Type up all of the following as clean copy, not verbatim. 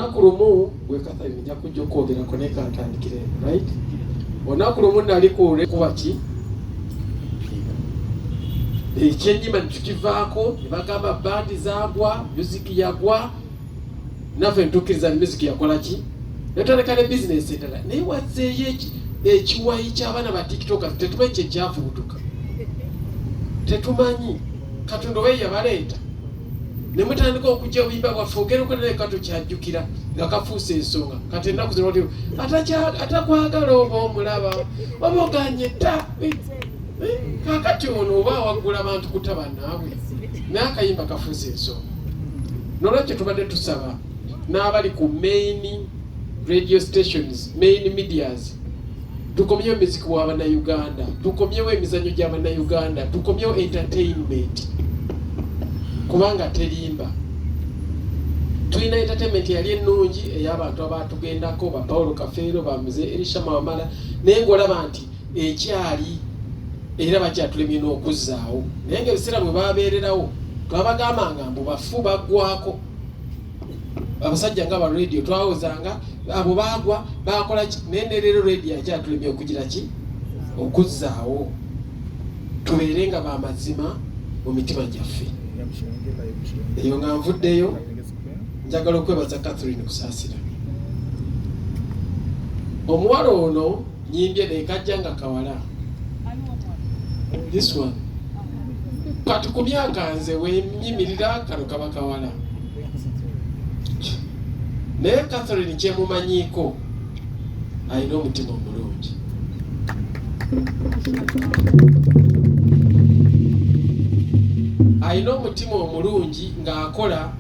olunaku lumu gwe Catherine nja kujja okwogerako naye kantandikire right. Olunaku lumu nali kuba ki ekyennyima netukivaako ne bagamba bandi zaagwa, music yagwa, naffe ntukkiriza music yakola ki, netwaleka ne bizinesi endala. Naye wazzeeyo ekiwayi ky'abaana ba tiktokers, tetumanyi kyekyafubutuka, tetumanyi Katonda we yabaleeta ne mutandika okujja obuyimba bwaffe ogereko naye katukyajjukira nga kafuusa ensonga. Kati ennaku zino oti atakwagala oba omulaba oba oganye dda. Kakati ono oba waggula abantu kutaba naabwe naye akayimba kafuusa ensonga. Nolwekyo tubadde tusaba n'abali ku main radio stations, main medias, tukomyewo music w'Abannayuganda, tukomyewo emizannyo gy'Abannayuganda, tukomyewo entertainment kubanga terimba. Tulina entertainment yali ennungi ey'abantu abatugendako ba Paulo Kafeero, ba Mzee Elisha Mawamala, naye ng'olaba nti ekyali era bakyatulemye n'okuzzaawo. Naye ng'ebiseera bwe babeererawo twabagambanga mbu bafu baggwako. Abasajja nga ba radio twawozanga abo bagwa bakola ki, naye leero radio akyatulemye okugira ki, okuzzaawo. Tubeere nga b'amazima mu mitima gyaffe. Eyo nga nvuddeyo njagala okwebaza Catherine Kusaasira. Omuwala ono nyimbye naye kajja nga kawala. This one. Kati ku myaka nze wenyimirira kano kaba kawala. Naye Catherine kyemumanyiiko alina omutima omulungi. Alina omutima omulungi ng'akola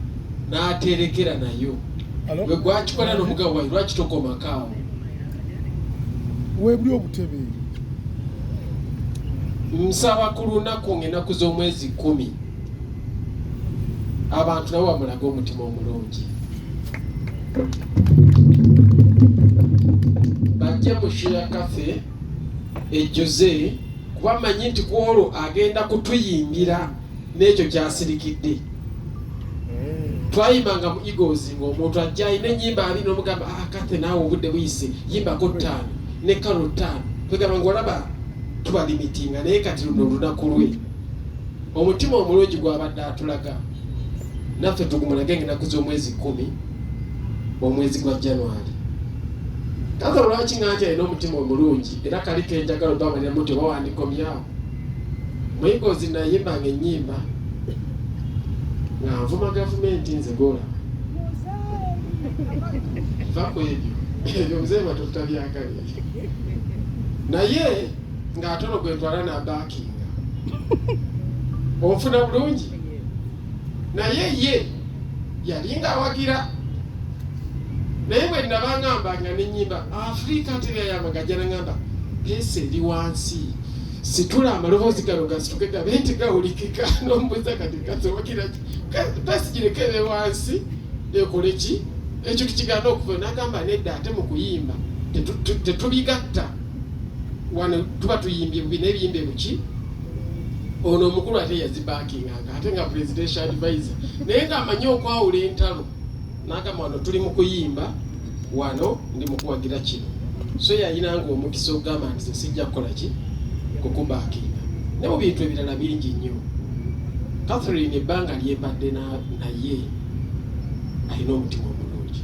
n'aterekera nayo. Gwe gwakikola n'omugabo wayi lwaki tokomakaawo? Weebuli obutebe. Nsaba ku lunaku ng'ennaku z'omwezi 10 abantu nabo bamulaga omutima omulungi. Bajje mu Share Cafe ejjuze kuba manyi nti ku olwo agenda kutuyimbira n'ekyo kyasirikidde. Twayimbanga mu Eagles ng'omuntu ajja alina ennyimba ali n'omugamba Kathe naawe obudde buyise yimbako 5 ne kalo 5. Twegamba ng'olaba tuba limitinga naye kati luno olunaku lwe. Omutima omulungi gwabadde atulaga naffe tugumulage ng'ennaku z'omwezi 10 omwezi gwa January. Kaza lwaki ng'anti alina omutima omulungi era kali kenjagala obamalira muti oba wandikomyawo. Mu Eagles nayimbanga ennyimba nga nvuma gavumenti nze gola. Vako ebyo mzee batuta byakali. Naye ng'atono gwetwala n'abaakinga. Onfuna bulungi. Naye ye yalinga awagira. Naye bwe nabangambanga n'ennyimba Afrika teriyayamagajja ngamba pesa eri wansi. Situla amaloboozi gano gasituke gabe nti gawulikika n'ombuuza kati gasobokera pesa girekere wansi ekole ki ekyo tukigana okuva. N'agamba nedda ate mu kuyimba tetubigatta wano tuba tuyimbye bubina ebiyimbe buki. Ono omukulu ate yazibakinganga ate nga presidential advisor naye ng'amanyi okwawula entalo. N'agamba wano tuli mu kuyimba wano ndi mu kuwagira kino. So yayinanga omukisa okugamba nti sijja kukola ki kukubakinga. Ne mu bintu ebirala bingi nnyo. Catherine ebbanga lyembadde naye alina omutima omulungi.